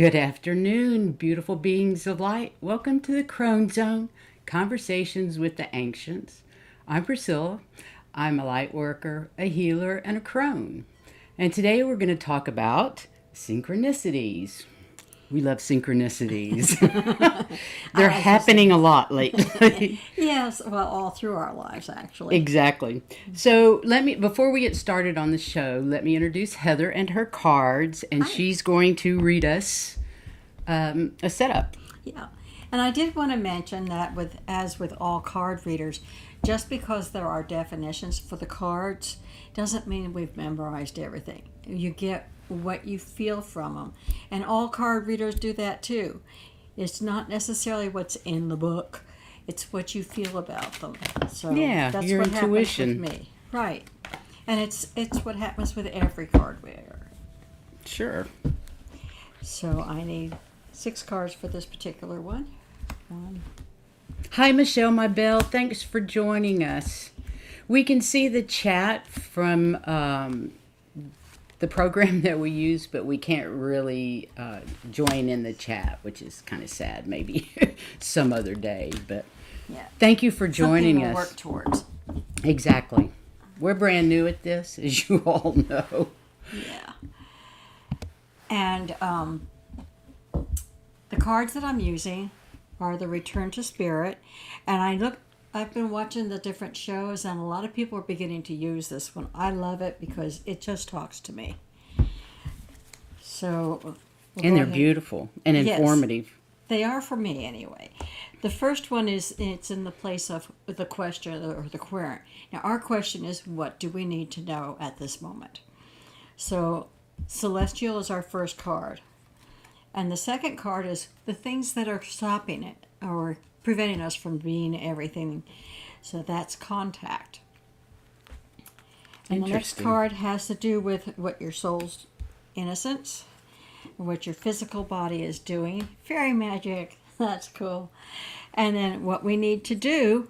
Good afternoon, beautiful beings of light. Welcome to the Crone Zone, Conversations with the Ancients. I'm Priscilla. I'm a light worker, a healer, and a crone. And today we're going to talk about synchronicities. We love synchronicities. They're like happening a lot lately. Yes, well, all through our lives, actually. Exactly. So before we get started on the show, let me introduce Heather and her cards, and Hi. she's going to read us a setup. Yeah, and I did want to mention that as with all card readers, just because there are definitions for the cards doesn't mean we've memorized everything. You get what you feel from them, and all card readers do that too. It's not necessarily what's in the book, it's what you feel about them. So Yeah, that's your what intuition. happens with me. Right. And it's what happens with every card reader. Sure. So I need 6 cards for this particular one. Hi, Michelle, my belle. Thanks for joining us. We can see the chat from the program that we use, but we can't really join in the chat, which is kind of sad. Maybe some other day. But Yeah. thank you for joining Something we'll us. work towards. Exactly. We're brand new at this, as you all know. Yeah. And the cards that I'm using are the Return to Spirit. And I've been watching the different shows, and a lot of people are beginning to use this one. I love it because it just talks to me. So, And they're beautiful and Yes. informative. They are for me anyway. The first one it's in the place of the question or the query. Now our question is, what do we need to know at this moment? So Celestial is our first card. And the second card is the things that are stopping it or preventing us from being everything. So that's contact. And the next Interesting. card has to do with what your soul's innocence, what your physical body is doing. Fairy magic, that's cool. And then what we need to do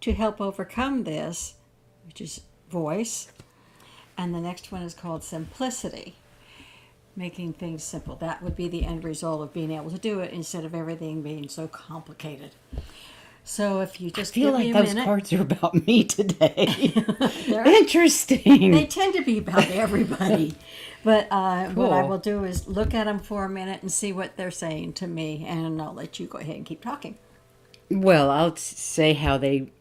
to help overcome this, which is voice. And the next one is called simplicity, making things simple. That would be the end result of being able to do it instead of everything being so complicated. So if you just I feel give me like a those minute. cards are about me today. They're- Interesting. They tend to be about everybody. But what I Cool. will do is look at them for a minute and see what they're saying to me, and I'll let you go ahead and keep talking. Well, I'll say how they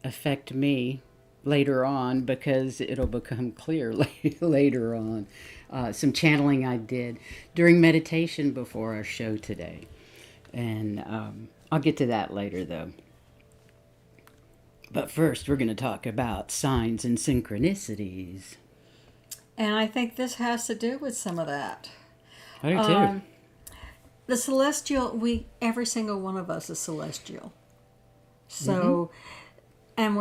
affect me later on because it'll become clear later on. Some channeling I did during meditation before our show today. And I'll get to that later, though. But first, we're going to talk about signs and synchronicities. And I think this has to do with some of that. I do too. The celestial, every single one of us is celestial. So, and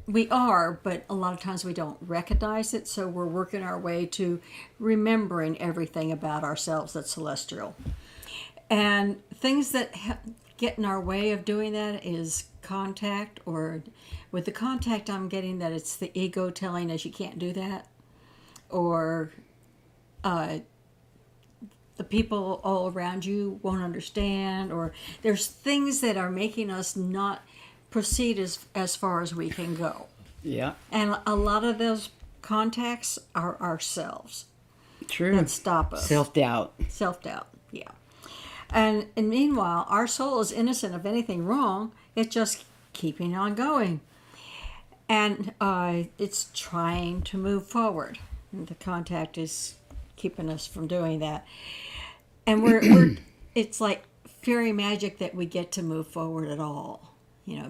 we are, but a lot of times we don't recognize it. So we're working our way to remembering everything about ourselves that's celestial. And things that get in our way of doing that is contact, or with the contact, I'm getting that it's the ego telling us you can't do that, or the people all around you won't understand, or there's things that are making us not proceed as far as we can go. Yeah, And a lot of those contacts are ourselves true. that stop us. Self-doubt. Self-doubt, yeah. And meanwhile, our soul is innocent of anything wrong. It's just keeping on going. And it's trying to move forward. And the contact is keeping us from doing that. And it's like fairy magic that we get to move forward at all,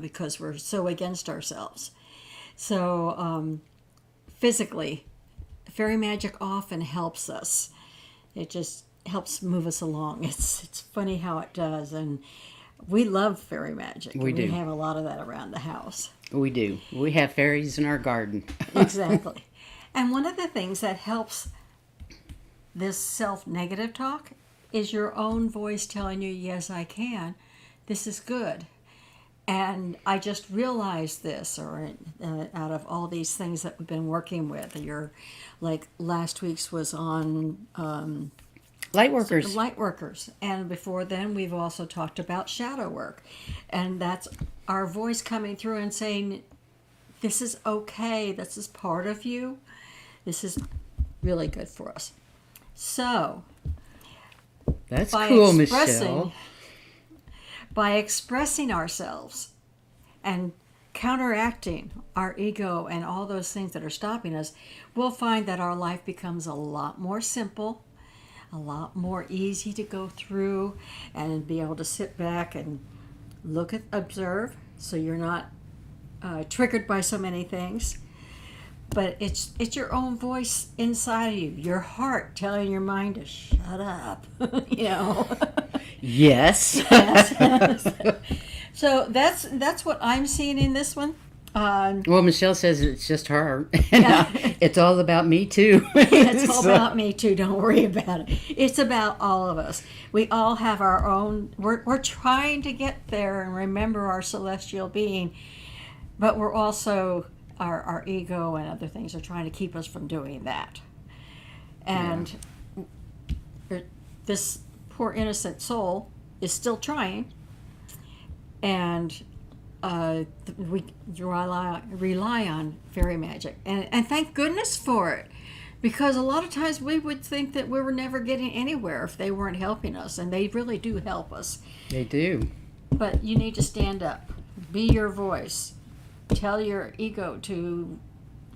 because we're so against ourselves. So physically, fairy magic often helps us. It just helps move us along. It's funny how it does, and we love fairy magic. We do. We have a lot of that around the house. We do. We have fairies in our garden. Exactly. And one of the things that helps this self-negative talk is your own voice telling you, yes, I can. This is good. And I just realized this, or out of all these things that we've been working with, like last week's was on Light workers. Light workers. And before then, we've also talked about shadow work. And that's our voice coming through and saying, this is okay. This is part of you. This is really good for us. So, That's cool, Michelle. By expressing ourselves and counteracting our ego and all those things that are stopping us, we'll find that our life becomes a lot more simple, a lot more easy to go through, and be able to sit back and observe, so you're not triggered by so many things. But it's your own voice inside of you, your heart telling your mind to shut up, Yes. So that's what I'm seeing in this one. Well, Michelle says it's just her. It's all about me too. It's all about me too. Don't worry about it. It's about all of us. We all have our own. We're trying to get there and remember our celestial being, but we're also our ego and other things are trying to keep us from doing that. And this poor innocent soul is still trying, and we rely on fairy magic, and thank goodness for it, because a lot of times we would think that we were never getting anywhere if they weren't helping us, and they really do help us. They do. But you need to stand up, be your voice, tell your ego to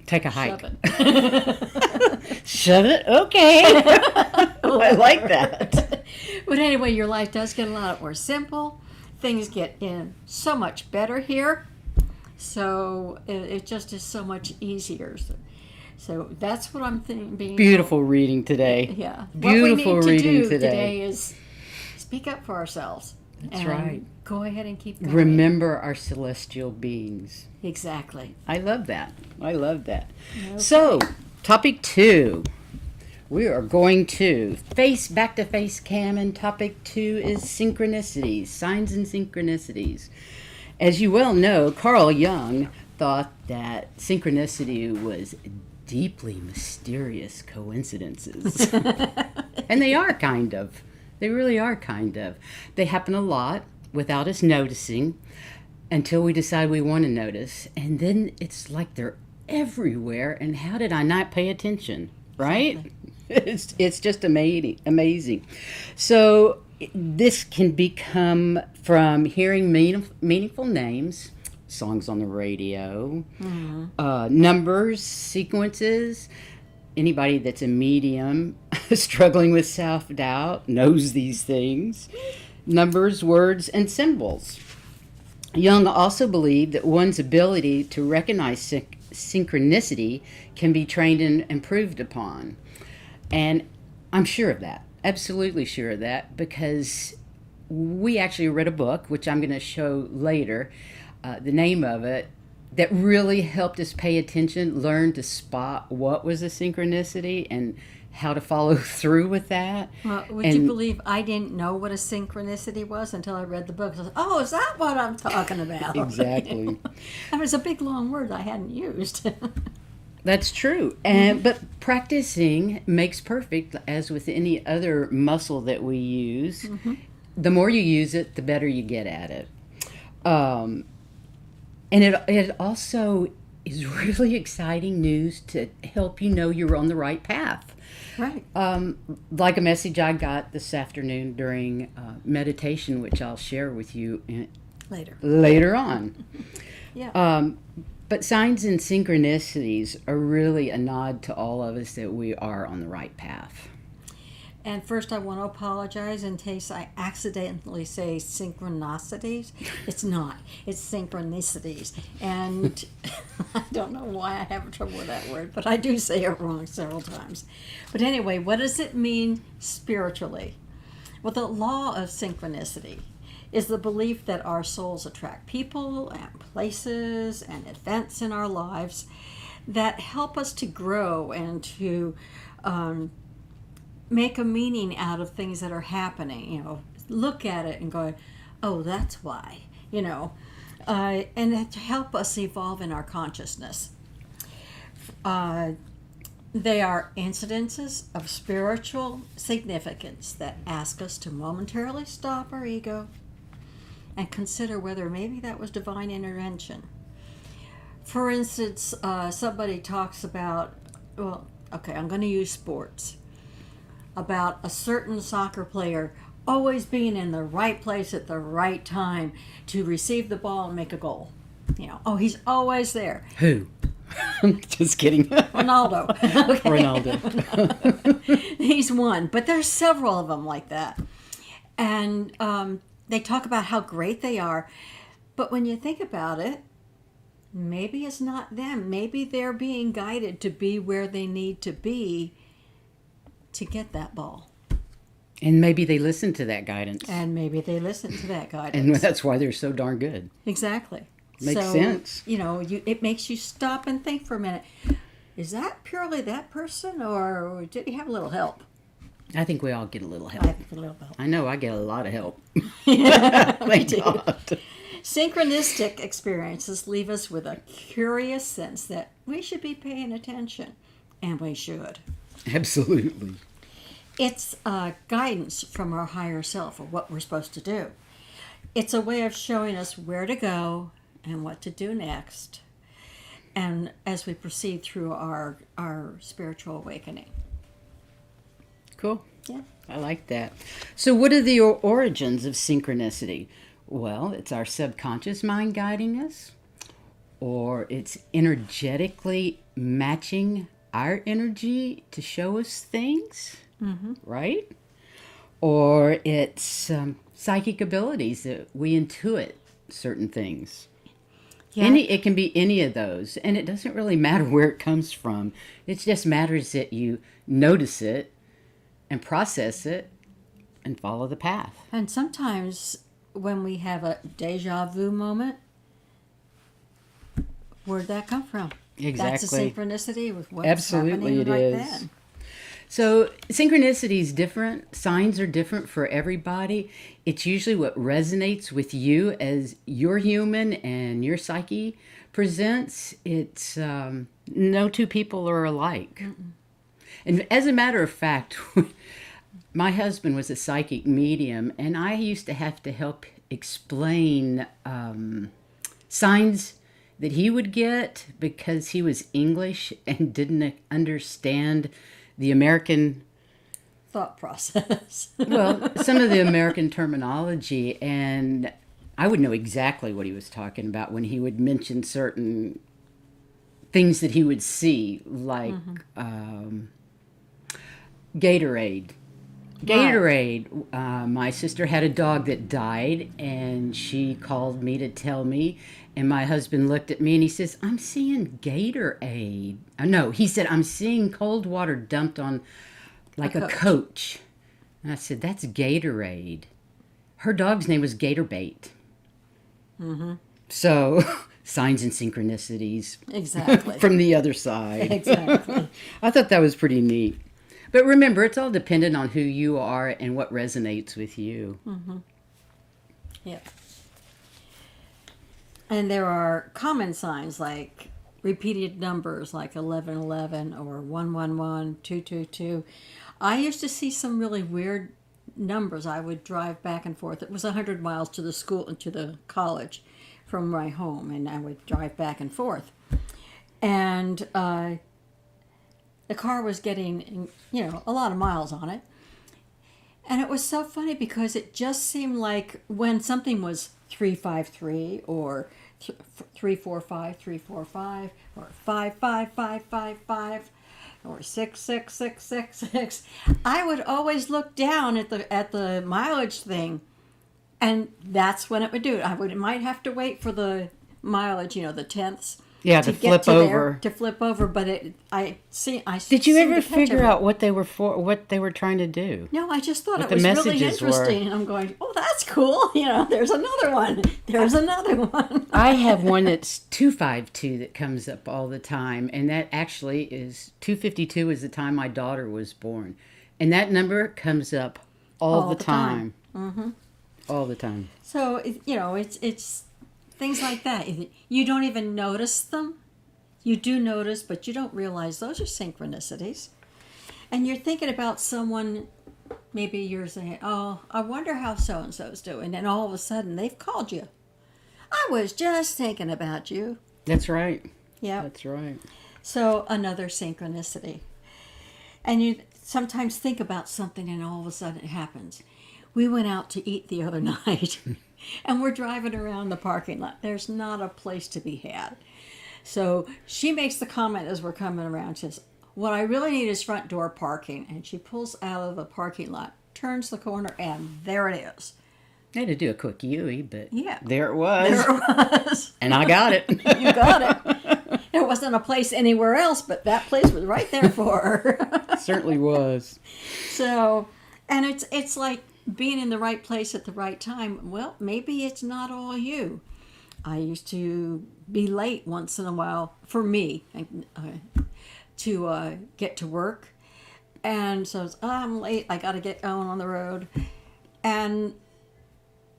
take a hike. Shove it. Shove it? Okay. Oh, I like that. But anyway, your life does get a lot more simple. Things get in so much better here. So it just is so much easier. So that's what I'm thinking. Beautiful reading today. Yeah. Beautiful what we need reading to do today is speak up for ourselves. That's right. Go ahead and keep going. Remember our celestial beings. Exactly. I love that. I love that. Okay. So, topic 2. We are going to back to face cam, and topic 2 is synchronicities, signs and synchronicities. As you well know, Carl Jung thought that synchronicity was deeply mysterious coincidences. And they are kind of. They really are kind of. They happen a lot without us noticing until we decide we want to notice. And then it's like they're everywhere. And how did I not pay attention? Right? Exactly. It's just amazing. So this can become from hearing meaningful names, songs on the radio, numbers, sequences. Anybody that's a medium struggling with self-doubt knows these things. Numbers, words, and symbols. Jung also believed that one's ability to recognize synchronicity can be trained and improved upon. And I'm sure of that, absolutely sure of that, because we actually read a book, which I'm going to show later, the name of it, that really helped us pay attention, learn to spot what was a synchronicity and how to follow through with that. Well, would you believe I didn't know what a synchronicity was until I read the book? I was, oh, is that what I'm talking about? Exactly. That was a big, long word I hadn't used. That's true. But practicing makes perfect, as with any other muscle that we use. Mm-hmm. The more you use it, the better you get at it. And it also is really exciting news to help you know you're on the right path. Right. Like a message I got this afternoon during meditation, which I'll share with you later on. Yeah. But signs and synchronicities are really a nod to all of us that we are on the right path. And first I want to apologize in case I accidentally say synchronicities. It's not. It's synchronicities. And I don't know why I have trouble with that word, but I do say it wrong several times. But anyway, what does it mean spiritually? Well, the law of synchronicity is the belief that our souls attract people and places and events in our lives that help us to grow and to make a meaning out of things that are happening. Look at it and go, oh, that's why. And to help us evolve in our consciousness. They are incidences of spiritual significance that ask us to momentarily stop our ego and consider whether maybe that was divine intervention. For instance, somebody talks about, well, okay, I'm going to use sports, about a certain soccer player always being in the right place at the right time to receive the ball and make a goal. You know, oh, he's always there. Who? Just kidding. Ronaldo. Okay. Ronaldo. He's one, but there's several of them like that. And they talk about how great they are. But when you think about it, maybe it's not them. Maybe they're being guided to be where they need to be to get that ball. And maybe they listen to that guidance. And maybe they listen to that guidance. And that's why they're so darn good. Exactly. Makes sense. You know, it makes you stop and think for a minute. Is that purely that person, or did he have a little help? I think we all get a little help. I think a little help. I know I get a lot of help. We do. Synchronistic experiences leave us with a curious sense that we should be paying attention, and we should. Absolutely. It's guidance from our higher self of what we're supposed to do. It's a way of showing us where to go and what to do next, and as we proceed through our spiritual awakening. Cool. Yeah. I like that. So what are the origins of synchronicity? Well, it's our subconscious mind guiding us, or it's energetically matching our energy to show us things, right? Or it's psychic abilities that we intuit certain things. Yeah. It can be any of those, and it doesn't really matter where it comes from. It just matters that you notice it and process it and follow the path. And sometimes when we have a deja vu moment, where'd that come from? Exactly. That's a synchronicity with what's Absolutely happening it right is. then. So synchronicity is different. Signs are different for everybody. It's usually what resonates with you as your human and your psyche presents. It's no two people are alike. Mm-mm. And as a matter of fact, my husband was a psychic medium, and I used to have to help explain signs that he would get because he was English and didn't understand the American thought process. Well, some of the American terminology, and I would know exactly what he was talking about when he would mention certain things that he would see, like Gatorade. Gatorade. My sister had a dog that died, and she called me to tell me, and my husband looked at me and he says, "I'm seeing Gatorade." No, he said, "I'm seeing cold water dumped on like a coach." And I said, "That's Gatorade." Her dog's name was Gatorbait. Mm-hmm. So, signs and synchronicities. Exactly. From the other side. Exactly. I thought that was pretty neat. But remember, it's all dependent on who you are and what resonates with you. Mm-hmm. Yeah. And there are common signs like repeated numbers like 1111 or 111, 222. I used to see some really weird numbers. I would drive back and forth. It was 100 miles to the school and to the college from my home, and I would drive back and forth. And the car was getting, a lot of miles on it. And it was so funny because it just seemed like when something was 353 or 345, 345, or 55555, or 66666, I would always look down at the mileage thing, and that's when it would do it. It might have to wait for the mileage, the tenths. Yeah, to flip over. To flip over, but I Did you ever figure out what they were trying to do? No, I just thought it was really interesting. And I'm going, oh, that's cool. There's another one. There's another one. I have one that's 252 that comes up all the time, and that actually is 252 is the time my daughter was born, and that number comes up all the time. Mm-hmm. All the time. So it's things like that. You don't even notice them. you do notice, but you don't realize those are synchronicities. And you're thinking about someone, maybe you're saying, oh, I wonder how so-and-so's doing. And all of a sudden, they've called you. I was just thinking about you. That's right. Yeah. That's right. So another synchronicity. And you sometimes think about something and all of a sudden it happens. We went out to eat the other night and we're driving around the parking lot. There's not a place to be had. So she makes the comment as we're coming around. She says, what I really need is front door parking. And she pulls out of the parking lot, turns the corner, and there it is. I had to do a quick Yui, but Yeah. there it was. There it was. And I got it. You got it. There wasn't a place anywhere else, but that place was right there for her. Certainly was. So, and it's like being in the right place at the right time. Well, maybe it's not all you. I used to be late once in a while, for me, to get to work. And so I'm late, I got to get going on the road. And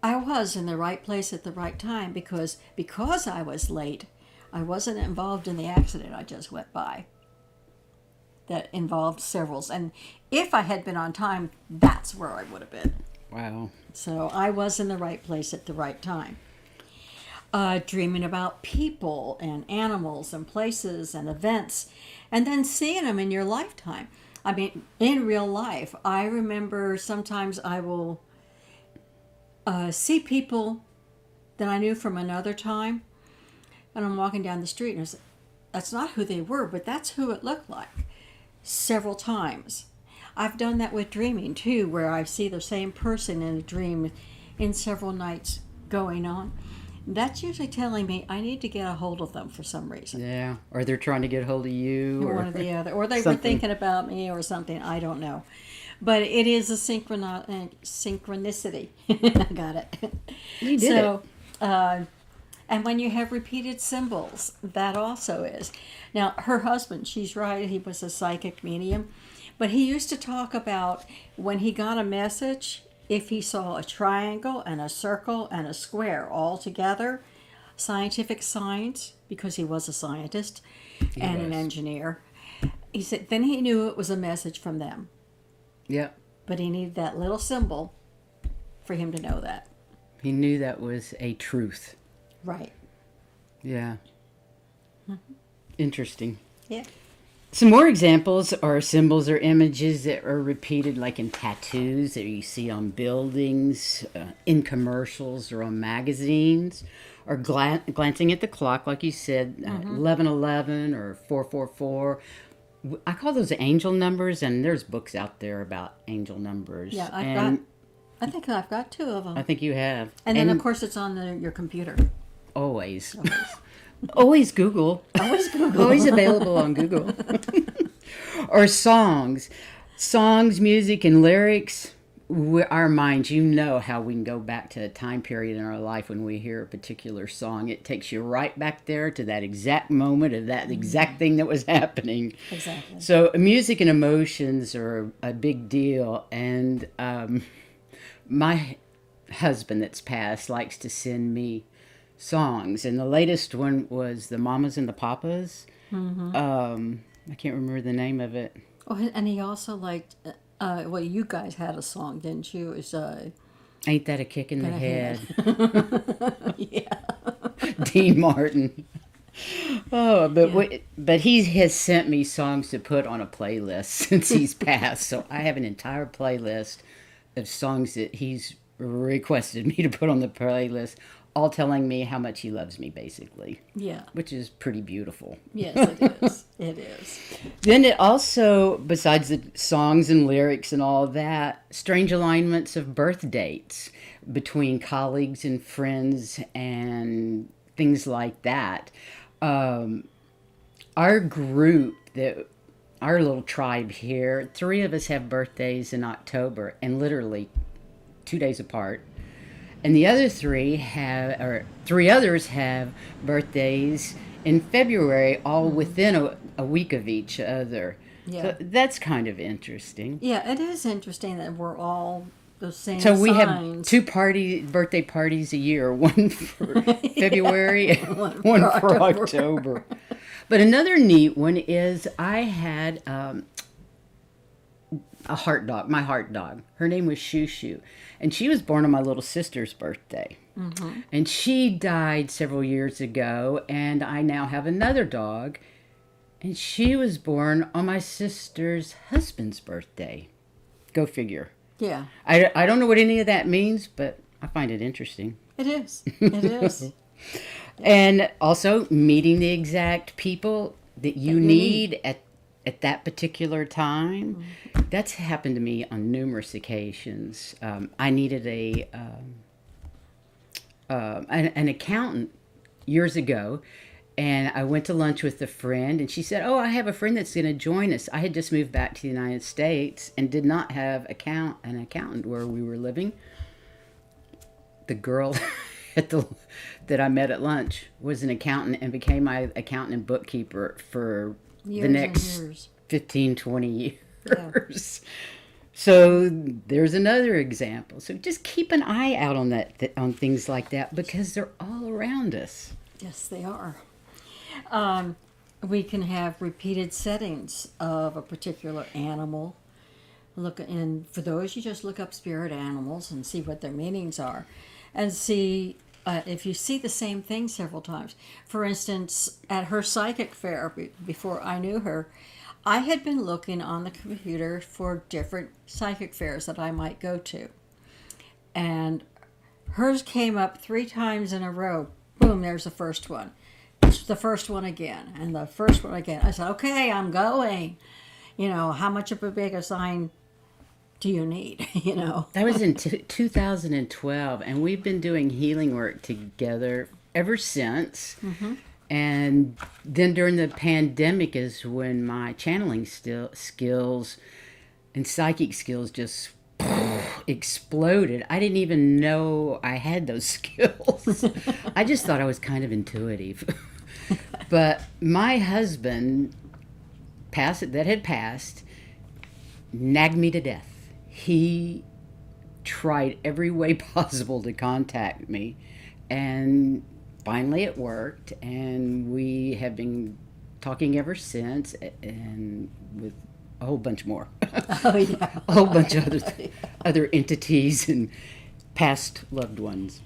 I was in the right place at the right time because I was late, I wasn't involved in the accident I just went by that involved severals. And if I had been on time, that's where I would have been. Wow. So I was in the right place at the right time. Dreaming about people and animals and places and events, and then seeing them in your lifetime. I mean, in real life, I remember sometimes I will see people that I knew from another time, and I'm walking down the street and I say, that's not who they were, but that's who it looked like, several times. I've done that with dreaming too, where I see the same person in a dream in several nights going on. That's usually telling me I need to get a hold of them for some reason. Yeah, or they're trying to get a hold of you. Or one or the other. Or they were thinking about me or something. I don't know. But it is a synchronicity. I got it. You did it. And when you have repeated symbols, that also is. Now, her husband, she's right, he was a psychic medium. But he used to talk about when he got a message, if he saw a triangle and a circle and a square all together, scientific signs, because he was a scientist and an engineer, he said then he knew it was a message from them. Yep. But he needed that little symbol for him to know that. He knew that was a truth. Right. Yeah. Interesting. Yeah. Some more examples are symbols or images that are repeated, like in tattoos that you see on buildings, in commercials or on magazines, or glancing at the clock, like you said, 1111 or 444. I call those angel numbers, and there's books out there about angel numbers. Yeah, I think I've got 2 of them. I think you have. And then, of course, it's on your computer. Always. Always Google. Always Google. Always available on Google. Or songs. Songs, music, and lyrics. Our minds, you know how we can go back to a time period in our life when we hear a particular song. It takes you right back there to that exact moment of that exact thing that was happening. Exactly. So music and emotions are a big deal. And my husband that's passed likes to send me songs, and the latest one was the Mamas and the Papas. I can't remember the name of it. Oh, and he also liked, well, you guys had a song, didn't you? It was, Ain't That a Kick in the Head? Yeah. Dean Martin. Oh, but he has sent me songs to put on a playlist since he's passed. So I have an entire playlist of songs that he's requested me to put on the playlist, all telling me how much he loves me, basically. Yeah. Which is pretty beautiful. Yes, it is. It is. Then it also, besides the songs and lyrics and all that, strange alignments of birth dates between colleagues and friends and things like that. Our group, our little tribe here, 3 of us have birthdays in October, and literally 2 days apart. And the other 3 others have birthdays in February, all within a week of each other. Yeah. So that's kind of interesting. Yeah, it is interesting that we're all the same So we signs. have 2 birthday parties a year, one for February and one for October. But another neat one is I had a heart dog, my heart dog. Her name was Shoo Shoo. And she was born on my little sister's birthday. Mm-hmm. And she died several years ago. And I now have another dog. And she was born on my sister's husband's birthday. Go figure. Yeah. I don't know what any of that means, but I find it interesting. It is. It is. And also meeting the exact people that you need at that particular time. Mm-hmm. That's happened to me on numerous occasions. I needed an accountant years ago, and I went to lunch with a friend, and she said, "Oh, I have a friend that's going to join us." I had just moved back to the United States and did not have an accountant where we were living. The girl that I met at lunch was an accountant and became my accountant and bookkeeper for the next 15, 20 years. Yeah. So there's another example. So just keep an eye out on on things like that, because they're all around us. Yes, they are. We can have repeated settings of a particular animal. For those, you just look up spirit animals and see what their meanings are, and see if you see the same thing several times. For instance, at her psychic fair, before I knew her, I had been looking on the computer for different psychic fairs that I might go to. And hers came up 3 times in a row. Boom, there's the first one. The first one again, and the first one again. I said, okay, I'm going. How much of a big a sign do you need? That was in 2012, and we've been doing healing work together ever since. Mm-hmm. And then during the pandemic is when my channeling skills and psychic skills just exploded. I didn't even know I had those skills. I just thought I was kind of intuitive. But my husband that had passed nagged me to death. He tried every way possible to contact me, and finally it worked, and we have been talking ever since, and with a whole bunch more. Oh, yeah. A whole bunch of other entities and past loved ones.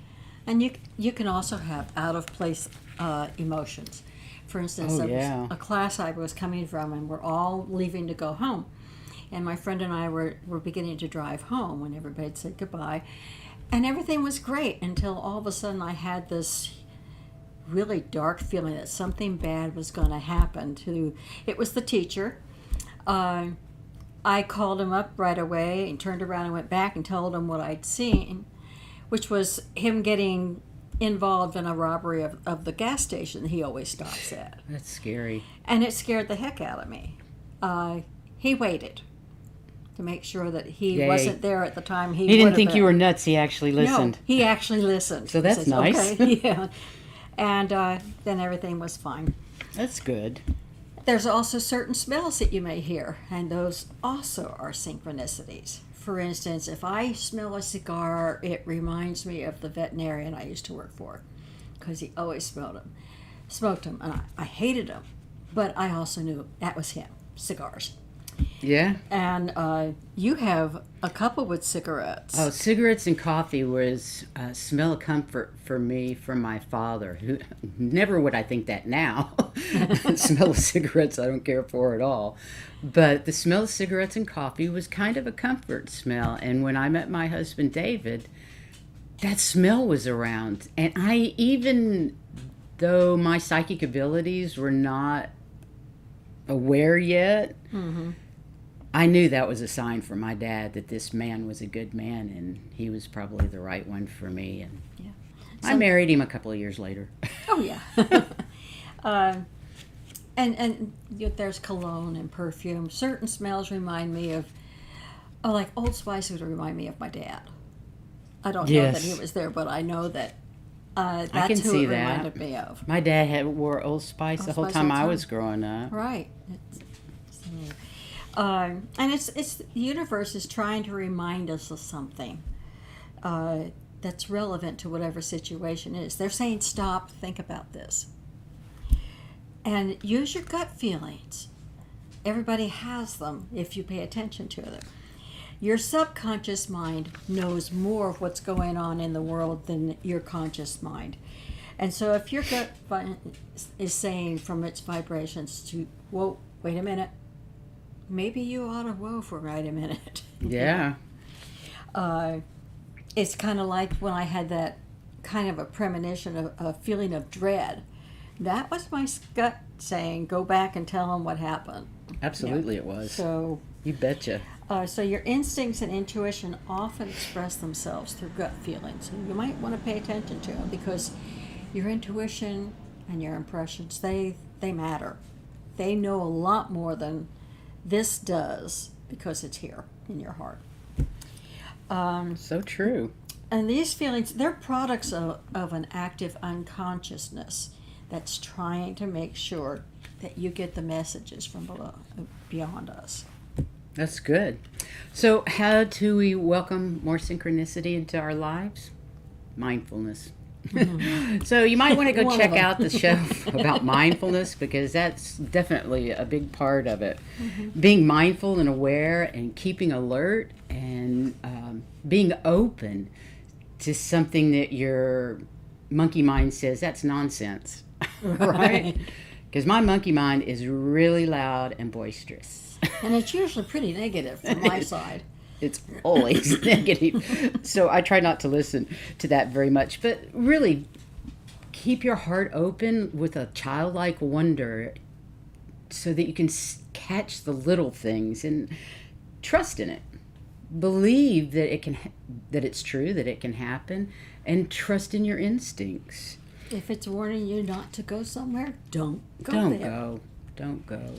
And you can also have out-of-place emotions. For instance, there was a class I was coming from, and we're all leaving to go home. And my friend and I were beginning to drive home when everybody had said goodbye. And everything was great until all of a sudden I had this really dark feeling that something bad was going to happen it was the teacher. I called him up right away and turned around and went back and told him what I'd seen, which was him getting involved in a robbery of the gas station he always stops at. That's scary. And it scared the heck out of me. He waited to make sure that he wasn't there at the time he didn't think you were nuts. He actually listened. No, he actually listened. So that's nice. Okay, yeah. And then everything was fine. That's good. There's also certain smells that you may hear, and those also are synchronicities. For instance, if I smell a cigar, it reminds me of the veterinarian I used to work for, because he always smoked them, and I hated them, but I also knew that was him, cigars. Yeah. And you have a couple with cigarettes. Oh, cigarettes and coffee was a smell of comfort for me from my father. Who never would I think that now. The smell of cigarettes I don't care for at all. But the smell of cigarettes and coffee was kind of a comfort smell. And when I met my husband, David, that smell was around. And even though my psychic abilities were not aware yet, mm-hmm. I knew that was a sign from my dad that this man was a good man, and he was probably the right one for me. And yeah. I married him a couple of years later. Oh, yeah. And there's cologne and perfume. Certain smells remind me of, like Old Spice would remind me of my dad. I don't know that he was there, but I know that that's who it reminded me of. My dad wore Old Spice the whole time I was growing up. Right. And it's the universe is trying to remind us of something that's relevant to whatever situation is. They're saying, stop, think about this. And use your gut feelings. Everybody has them if you pay attention to them. Your subconscious mind knows more of what's going on in the world than your conscious mind. And so if your gut is saying from its vibrations to, whoa, wait a minute, maybe you ought to whoa for right a minute. Yeah. It's kind of like when I had that kind of a premonition, a feeling of dread. That was my gut saying, go back and tell them what happened. Absolutely, it was. So You betcha. So your instincts and intuition often express themselves through gut feelings. And you might want to pay attention to them because your intuition and your impressions, they matter. They know a lot more than this does because it's here in your heart. So true. And these feelings, they're products of an active unconsciousness that's trying to make sure that you get the messages from below, beyond us. That's good. So how do we welcome more synchronicity into our lives? Mindfulness. So you might want to go check out the show about mindfulness because that's definitely a big part of it. Being mindful and aware and keeping alert and being open to something that your monkey mind says that's nonsense, right? Because my monkey mind is really loud and boisterous. And it's usually pretty negative from my side. It's always negative. So I try not to listen to that very much. But really, keep your heart open with a childlike wonder so that you can catch the little things and trust in it. Believe that that it's true, that it can happen, and trust in your instincts. If it's warning you not to go somewhere, don't go Don't there. go. Don't go.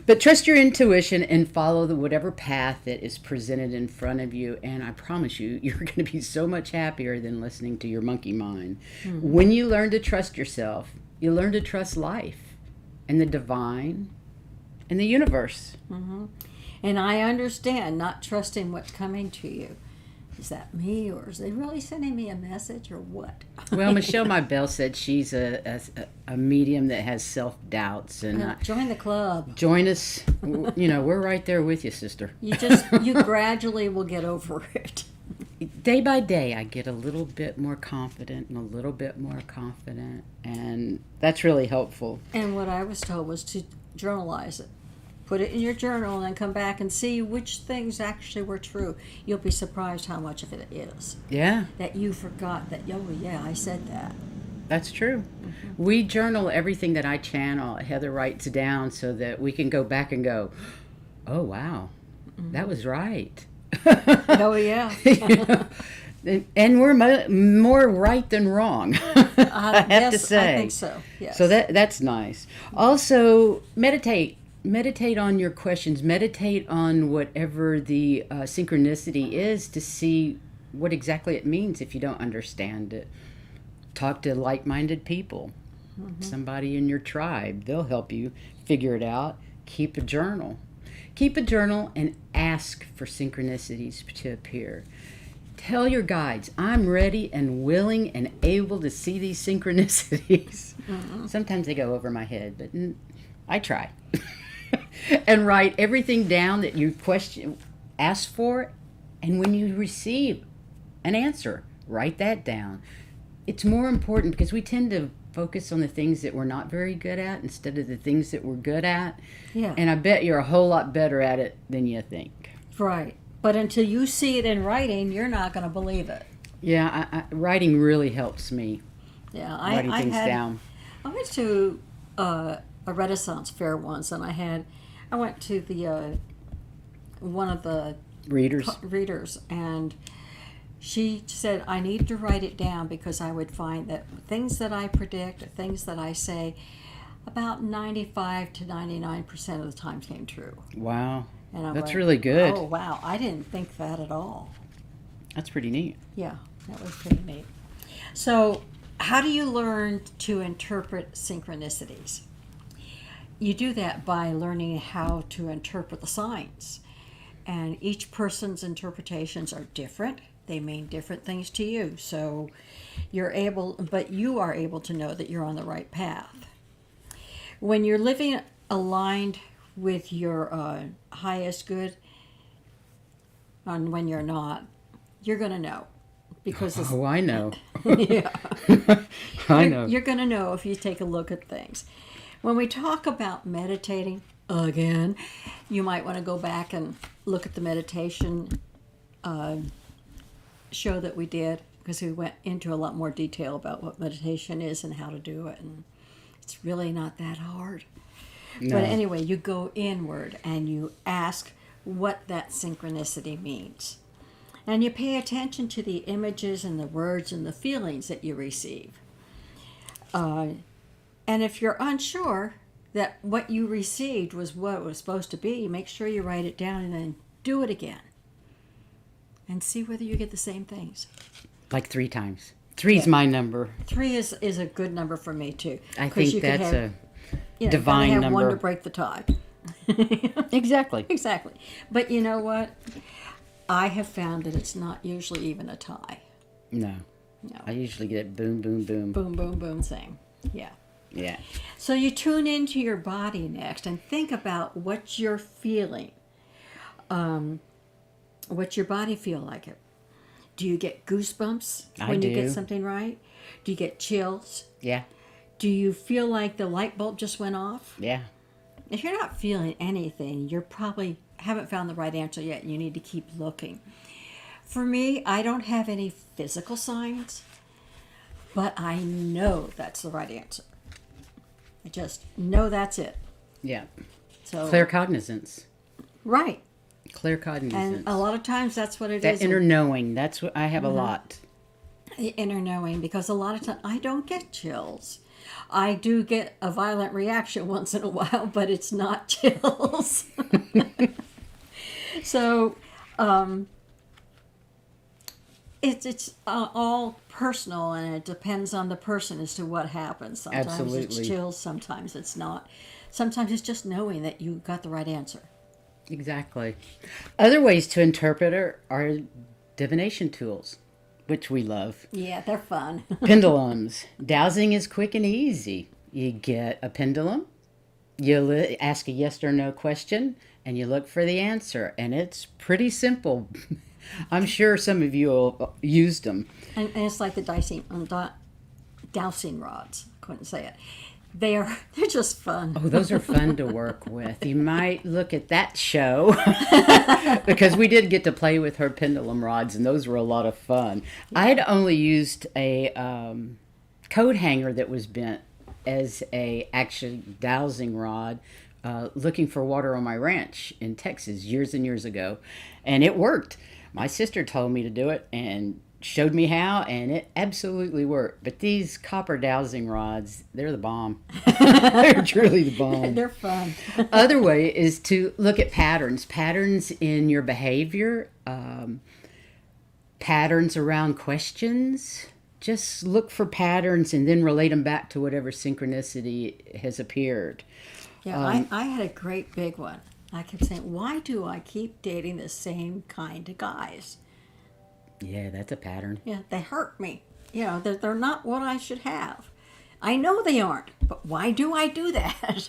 But trust your intuition and follow whatever path that is presented in front of you. And I promise you, you're going to be so much happier than listening to your monkey mind. When you learn to trust yourself, you learn to trust life and the divine and the universe. And I understand not trusting what's coming to you. Is that me, or is they really sending me a message, or what? Well, Michelle Mybell said she's a medium that has self-doubts. And Join the club. join us. We're right there with you, sister. You gradually will get over it. Day by day, I get a little bit more confident and a little bit more confident, and that's really helpful. And what I was told was to journalize it. Put it in your journal and then come back and see which things actually were true. You'll be surprised how much of it is. Yeah, That you forgot that, oh yeah, I said that. that's true. We journal everything that I channel. Heather writes down so that we can go back and go, oh, wow, that was right. Oh yeah. And we're more right than wrong, I have to say. I think so, yes. So that's nice. Also, meditate. Meditate on your questions. Meditate on whatever the synchronicity is to see what exactly it means if you don't understand it. Talk to like-minded people. Somebody in your tribe. They'll help you figure it out. Keep a journal. Keep a journal and ask for synchronicities to appear. Tell your guides, I'm ready and willing and able to see these synchronicities. Sometimes they go over my head, but I try. And write everything down that you ask for, and when you receive an answer, write that down. It's more important because we tend to focus on the things that we're not very good at instead of the things that we're good at. Yeah. And I bet you're a whole lot better at it than you think. Right. But until you see it in writing, you're not going to believe it. Yeah, writing really helps me. Yeah, Writing things down. I went to a Renaissance fair once, and I went to the one of the readers, and she said I need to write it down because I would find that things that I predict, things that I say, about 95 to 99% of the time came true. Wow. And I'm That's like, really good. Oh wow, I didn't think that at all. That's pretty neat. Yeah, that was pretty neat. So, how do you learn to interpret synchronicities? You do that by learning how to interpret the signs. And each person's interpretations are different. They mean different things to you. So you are able to know that you're on the right path. When you're living aligned with your highest good, and when you're not, you're going to know. Because Oh, I know. yeah, I know. you're going to know if you take a look at things. When we talk about meditating, again, you might want to go back and look at the meditation show that we did, because we went into a lot more detail about what meditation is and how to do it, and it's really not that hard. No. But anyway, you go inward and you ask what that synchronicity means. And you pay attention to the images and the words and the feelings that you receive. And if you're unsure that what you received was what it was supposed to be, make sure you write it down and then do it again. And see whether you get the same things. Like 3 times. 3's my number. 3 is a good number for me, too. I think you that's have, divine have number. one to break the tie. Exactly. Exactly. But you know what? I have found that it's not usually even a tie. No. No. I usually get boom, boom, boom. Boom, boom, boom, same. Yeah. Yeah. So you tune into your body next and think about what you're feeling. What's your body feel like it? Do you get goosebumps when you get something right? Do you get chills? Yeah. Do you feel like the light bulb just went off? Yeah. If you're not feeling anything, you're probably haven't found the right answer yet, and you need to keep looking. For me, I don't have any physical signs, but I know that's the right answer. I just know that's it. Yeah. So Claircognizance. right. Claircognizance. And a lot of times that's what it that is. inner knowing. That's what I have a lot. The inner knowing, because a lot of times I don't get chills. I do get a violent reaction once in a while, but it's not chills. So, it's all personal, and it depends on the person as to what happens. Sometimes Absolutely. it's chills, sometimes it's not. Sometimes it's just knowing that you got the right answer. Exactly. Other ways to interpret are divination tools, which we love. Yeah, they're fun. Pendulums. Dowsing is quick and easy. You get a pendulum, you ask a yes or no question, and you look for the answer. And it's pretty simple. I'm sure some of you have used them. And it's like the dowsing rods. I couldn't say it. They're just fun. Oh, those are fun to work with. You might look at that show because we did get to play with her pendulum rods, and those were a lot of fun. Yeah. I had only used a coat hanger that was bent as a actual dowsing rod, looking for water on my ranch in Texas years and years ago, and it worked. My sister told me to do it and showed me how, and it absolutely worked. But these copper dowsing rods, they're the bomb. They're truly the bomb. They're fun. Other way is to look at patterns in your behavior, patterns around questions. Just look for patterns and then relate them back to whatever synchronicity has appeared. Yeah, I had a great big one. I kept saying, why do I keep dating the same kind of guys? Yeah, that's a pattern. Yeah, they hurt me. You know, they're not what I should have. I know they aren't, but why do I do that?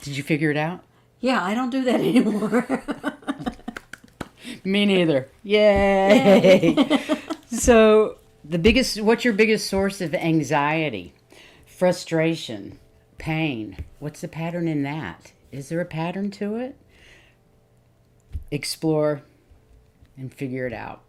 Did you figure it out? Yeah, I don't do that anymore. Me neither. Yay! So, what's your biggest source of anxiety? Frustration, pain. What's the pattern in that? Is there a pattern to it? Explore and figure it out.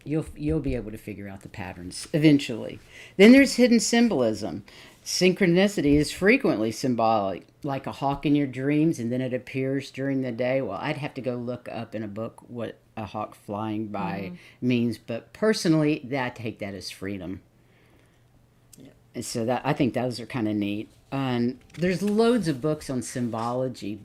You'll be able to figure out the patterns eventually. Then there's hidden symbolism. Synchronicity is frequently symbolic, like a hawk in your dreams, and then it appears during the day. Well, I'd have to go look up in a book what a hawk flying by means, but personally, I take that as freedom. Yep. And so I think those are kind of neat. And there's loads of books on symbology.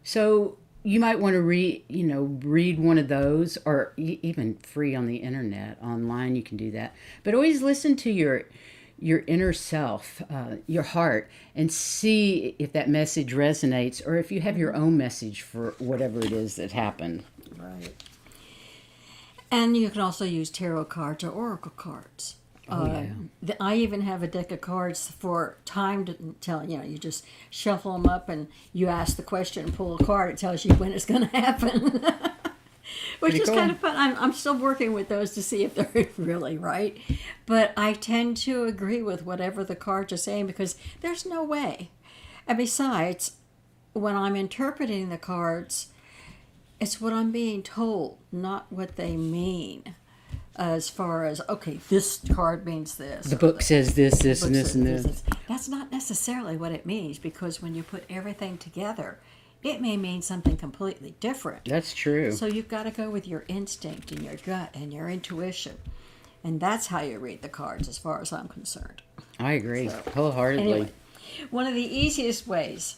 So you might want to read one of those, or even free on the internet, online. You can do that. But always listen to your inner self, your heart, and see if that message resonates, or if you have your own message for whatever it is that happened. Right. And you can also use tarot cards or oracle cards. Oh, yeah. I even have a deck of cards for time to tell. You just shuffle them up and you ask the question and pull a card. It tells you when it's going to happen. Which Pretty is cool. kind of fun. I'm still working with those to see if they're really right. But I tend to agree with whatever the cards are saying because there's no way. And besides, when I'm interpreting the cards, it's what I'm being told, not what they mean. As far as, okay, this card means this. The book says this, this, and this, and this. That's not necessarily what it means because when you put everything together, it may mean something completely different. That's true. So you've got to go with your instinct and your gut and your intuition. And that's how you read the cards as far as I'm concerned. I agree wholeheartedly. Anyway, one of the easiest ways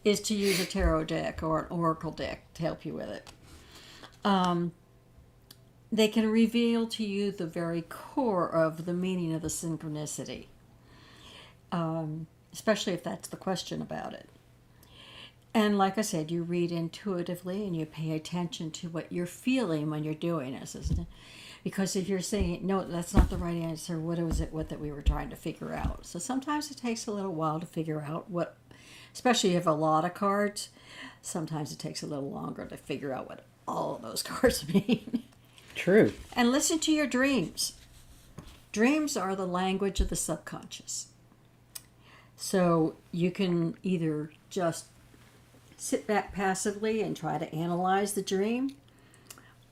is to use a tarot deck or an oracle deck to help you with it. They can reveal to you the very core of the meaning of the synchronicity, especially if that's the question about it. And like I said, you read intuitively and you pay attention to what you're feeling when you're doing this, isn't it? Because if you're saying, no, that's not the right answer, what was it that we were trying to figure out? So sometimes it takes a little while to figure out what, especially if you have a lot of cards, sometimes it takes a little longer to figure out what all of those cards mean. True. And listen to your dreams. Dreams are the language of the subconscious. So you can either just sit back passively and try to analyze the dream,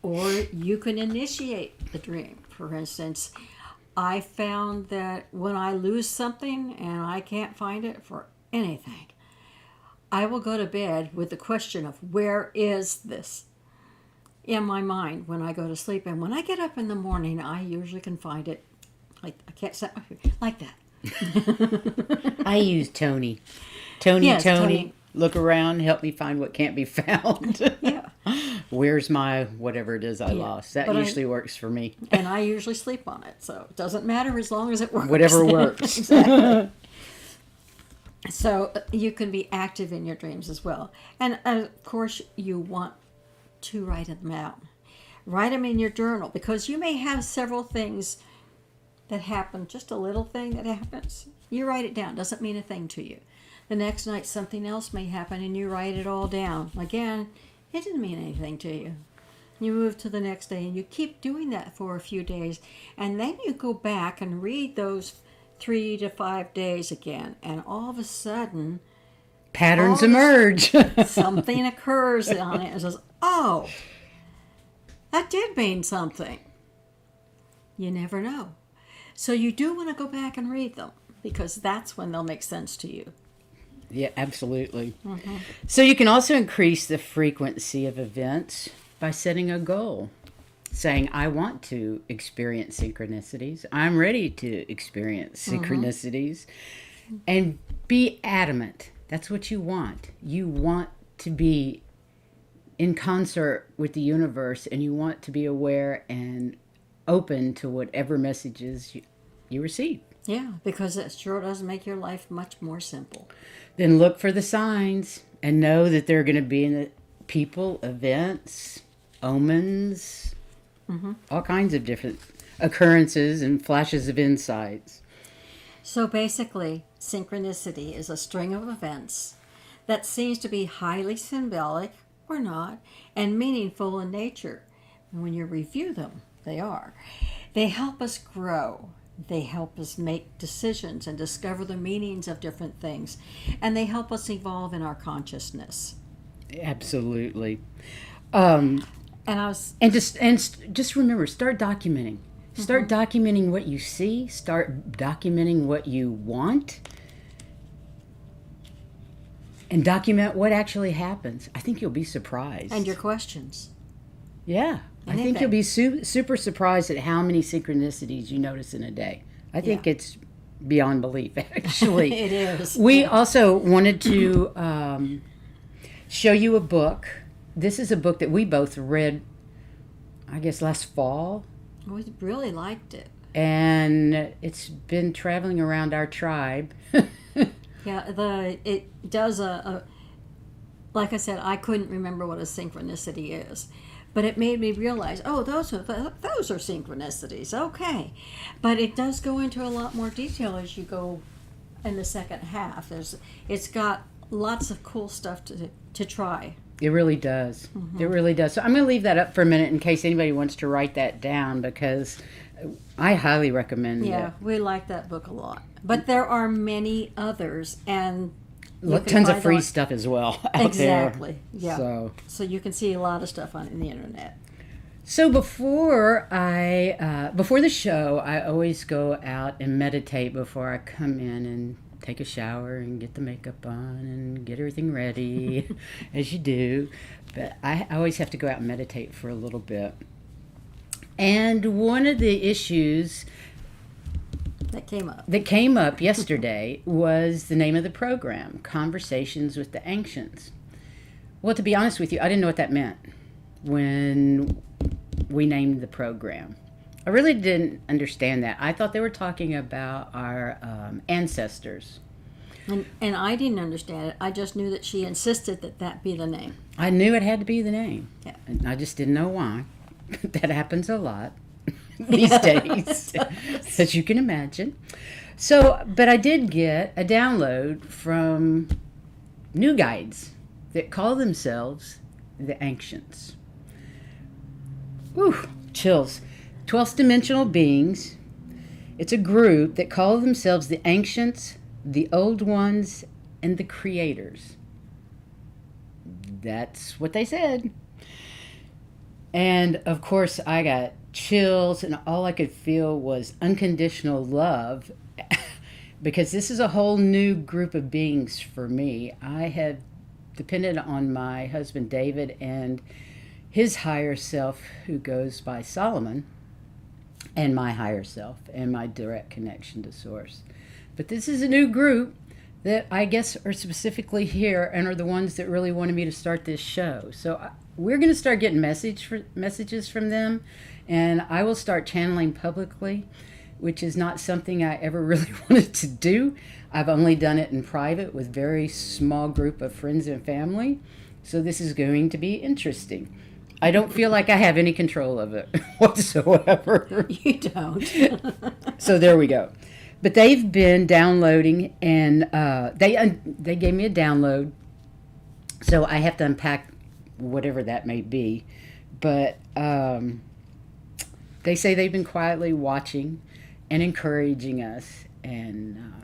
or you can initiate the dream. For instance, I found that when I lose something and I can't find it for anything, I will go to bed with the question of where is this in my mind when I go to sleep. And when I get up in the morning, I usually can find it. Like, I can't say like that. I use Tony. Yes, Tony. Look around, help me find what can't be found. Yeah. Where's my whatever it is I lost? That usually works for me. And I usually sleep on it, so it doesn't matter as long as it works. Whatever works. Exactly. So you can be active in your dreams as well. And of course, you want to write them out. Write them in your journal because you may have several things that happen, just a little thing that happens. You write it down, doesn't mean a thing to you. The next night something else may happen and you write it all down. Again, it didn't mean anything to you. You move to the next day and you keep doing that for a few days. And then you go back and read those 3 to 5 days again. And all of a sudden, Patterns emerge. something occurs on it and says, oh, that did mean something. You never know. So you do want to go back and read them because that's when they'll make sense to you. Yeah, absolutely. Mm-hmm. So you can also increase the frequency of events by setting a goal. Saying, I want to experience synchronicities. I'm ready to experience synchronicities. Mm-hmm. And be adamant. That's what you want. You want to be in concert with the universe and you want to be aware and open to whatever messages you receive. Yeah, because it sure does make your life much more simple. Then look for the signs and know that there are going to be people, events, omens, all kinds of different occurrences and flashes of insights. So basically, synchronicity is a string of events that seems to be highly symbolic or not and meaningful in nature. And when you review them, they are. They help us grow. They help us make decisions and discover the meanings of different things. And they help us evolve in our consciousness. Absolutely. And just remember, start documenting. Start documenting what you see. Start documenting what you want. And document what actually happens. I think you'll be surprised. And your questions. Yeah. I think you'll be super surprised at how many synchronicities you notice in a day. I think it's beyond belief, actually. It is. We also wanted to show you a book. This is a book that we both read, I guess, last fall. We really liked it. And it's been traveling around our tribe. Yeah, it does like I said, I couldn't remember what a synchronicity is. But it made me realize, those are synchronicities. Okay, but it does go into a lot more detail as you go in the second half. It's got lots of cool stuff to try. It really does. It really does. So I'm going to leave that up for a minute in case anybody wants to write that down, because I highly recommend it. Yeah, we like that book a lot. But there are many others, and tons of free stuff as well out exactly. there. Yeah. So you can see a lot of stuff on the internet. So before the show, I always go out and meditate before I come in and take a shower and get the makeup on and get everything ready, as you do. But I always have to go out and meditate for a little bit. And one of the issues that came up yesterday was the name of the program, Conversations with the Ancients. Well, to be honest with you, I didn't know what that meant when we named the program. I really didn't understand that. I thought they were talking about our ancestors. And I didn't understand it. I just knew that she insisted that be the name. I knew it had to be the name. Yeah. And I just didn't know why. That happens a lot these days, as you can imagine. So, but I did get a download from new guides that call themselves the Ancients. Whew, chills. 12th dimensional beings. It's a group that call themselves the Ancients, the Old Ones, and the Creators. That's what they said. And of course, I got chills, and all I could feel was unconditional love, because this is a whole new group of beings for me. I have depended on my husband David and his higher self, who goes by Solomon, and my higher self and my direct connection to Source. But this is a new group that I guess are specifically here and are the ones that really wanted me to start this show. So we're going to start getting messages from them, and I will start channeling publicly, which is not something I ever really wanted to do. I've only done it in private with a very small group of friends and family. So this is going to be interesting. I don't feel like I have any control of it whatsoever. You don't. So there we go. But they've been downloading, and they gave me a download. So I have to unpack whatever that may be. But they say they've been quietly watching and encouraging us and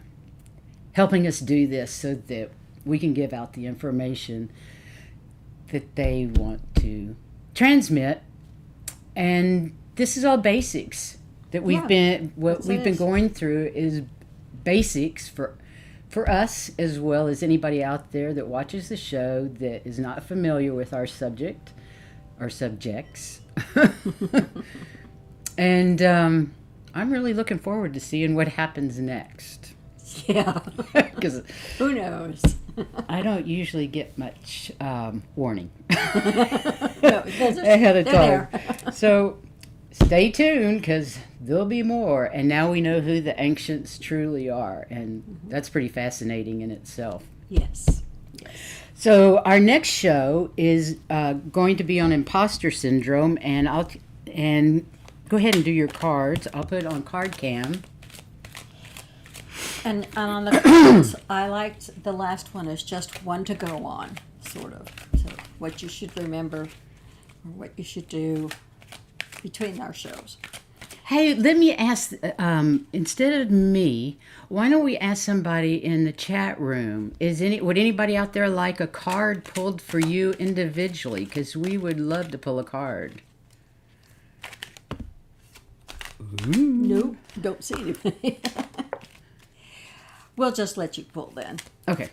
helping us do this so that we can give out the information that they want to transmit. And this is all basics that we've been going through is basics for us, as well as anybody out there that watches the show that is not familiar with our subject or subjects. And I'm really looking forward to seeing what happens next. Yeah. Because who knows? I don't usually get much warning No, ahead of time. So stay tuned, because there'll be more. And now we know who the Ancients truly are. And that's pretty fascinating in itself. Yes. So our next show is going to be on imposter syndrome. And go ahead and do your cards. I'll put it on card cam. And on the cards, I liked the last one as just one to go on, sort of. So what you should remember, or what you should do between our shows. Hey, let me ask, instead of me, why don't we ask somebody in the chat room? Would anybody out there like a card pulled for you individually? Because we would love to pull a card. Ooh. Nope, don't see anybody. We'll just let you pull then. Okay.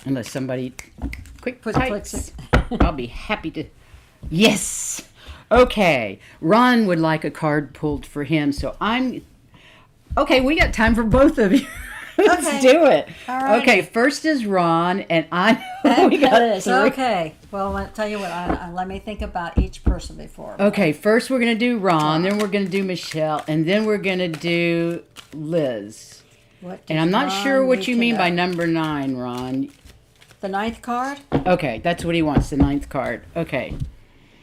Unless somebody quick Clicks types. it. I'll be happy to. Yes. Okay. Ron would like a card pulled for him, so okay, we got time for both of you. Let's do it. All right. Okay, first is Ron, and we got this. three. Okay. Well, I'll tell you what. Let me think about each person before. Okay, first we're going to do Ron, then we're going to do Michelle, and then we're going to do Liz. And I'm not sure what you mean by number 9, Ron. The 9th card? Okay, that's what he wants, the 9th card. Okay.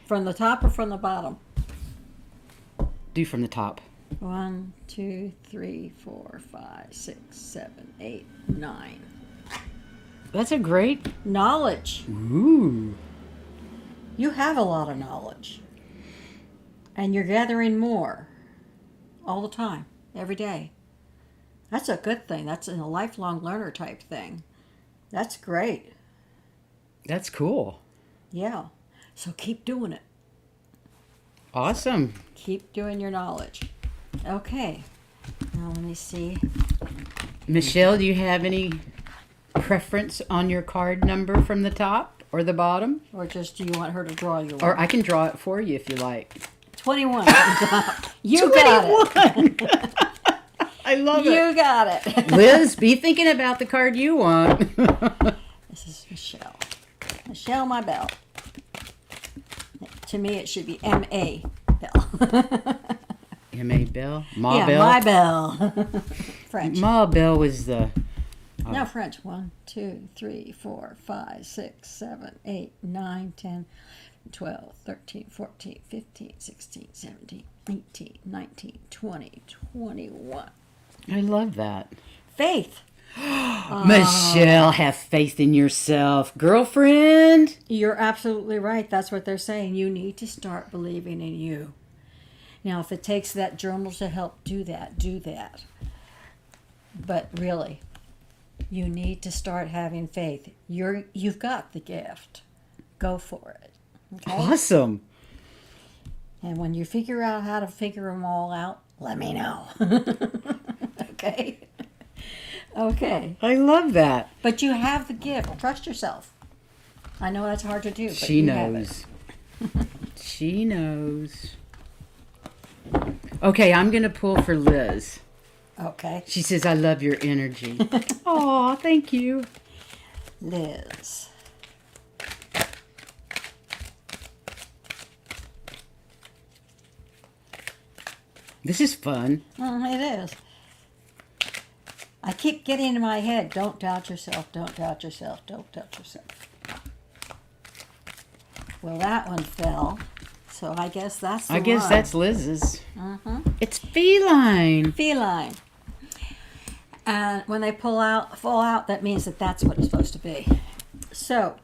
From the top or from the bottom? Do from the top. 1, 2, 3, 4, 5, 6, 7, 8, 9. That's a great... Knowledge. Ooh. You have a lot of knowledge. And you're gathering more all the time, every day. That's a good thing. That's a lifelong learner type thing. That's great. That's cool. Yeah. So keep doing it. Awesome. Keep doing your knowledge. Okay. Now let me see. Michelle, do you have any preference on your card number from the top or the bottom? Or just do you want her to draw you one? Or I can draw it for you if you like. 21. You got it. I love it. You got it. Liz, be thinking about the card you want. This is Michelle. Michelle, my bell. To me, it should be M.A. Bell. M.A. Bell? Ma yeah, Bell? my bell. French. Ma Bell was the... No, French. 1, 2, 3, 4, 5, 6, 7, 8, 9, 10, 12, 13, 14, 15, 16, 17, 18, 19, 20, 21. I love that. Faith. Michelle, have faith in yourself. Girlfriend? You're absolutely right. That's what they're saying. You need to start believing in you. Now, if it takes that journal to help do that, do that. But really, you need to start having faith. You've got the gift. Go for it. Okay? Awesome. And when you figure out how to figure them all out, let me know. Okay? Okay. I love that. But you have the gift. Trust yourself. I know that's hard to do, but She you have knows. it. She knows. Okay, I'm going to pull for Liz. Okay. She says, I love your energy. Aw, thank you. Liz. This is fun. It is. I keep getting in my head, don't doubt yourself, don't doubt yourself, don't doubt yourself. Well, that one fell, so I guess that's the I guess one. that's Liz's. It's feline. Feline. And when they fall out, that means that that's what it's supposed to be. So,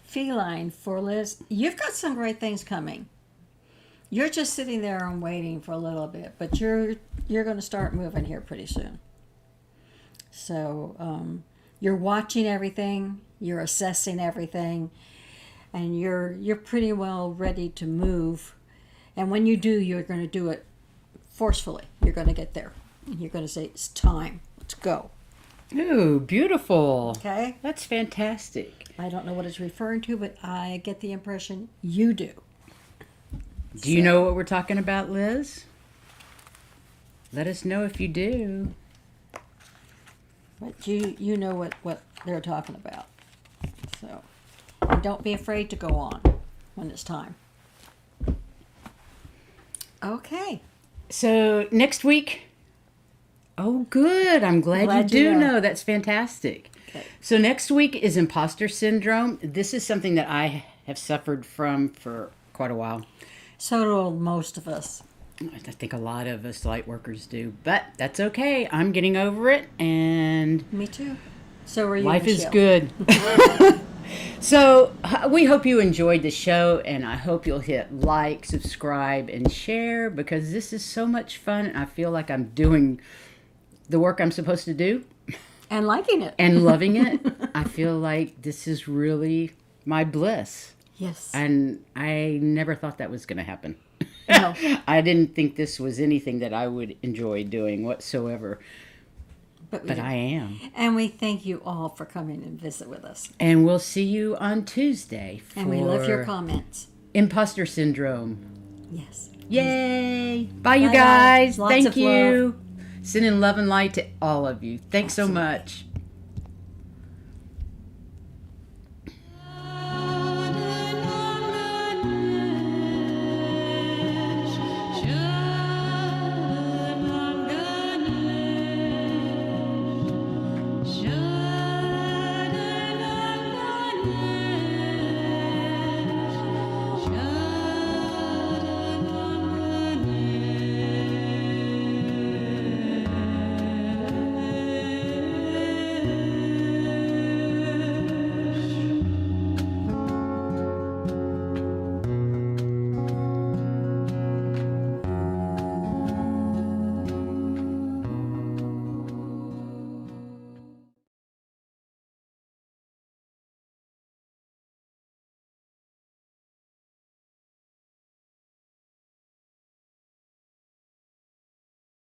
feline for Liz, you've got some great things coming. You're just sitting there and waiting for a little bit, but you're going to start moving here pretty soon. So you're watching everything, you're assessing everything, and you're pretty well ready to move. And when you do, you're going to do it forcefully. You're going to get there. You're going to say, it's time. Let's go. Ooh, beautiful. Okay? That's fantastic. I don't know what it's referring to, but I get the impression you do. Do you know what we're talking about, Liz? Let us know if you do. But you know what they're talking about. So, and don't be afraid to go on when it's time. Okay. So next week, oh good, I'm glad you do know. That's fantastic. Okay. So next week is imposter syndrome. This is something that I have suffered from for quite a while. So do most of us. I think a lot of us light workers do, but that's okay. I'm getting over it, and Me too. So are you, life is Michelle. good. So we hope you enjoyed the show, and I hope you'll hit like, subscribe, and share, because this is so much fun, and I feel like I'm doing the work I'm supposed to do. And liking it. And loving it. I feel like this is really my bliss. Yes. And I never thought that was going to happen. No. I didn't think this was anything that I would enjoy doing whatsoever. But I am. And we thank you all for coming and visit with us. And we'll see you on Tuesday for And we love your comments. Imposter Syndrome. Yes. Yay! Bye, you Bye-bye. guys. Lots Thank of you. Sending love and light to all of you. Thanks so much.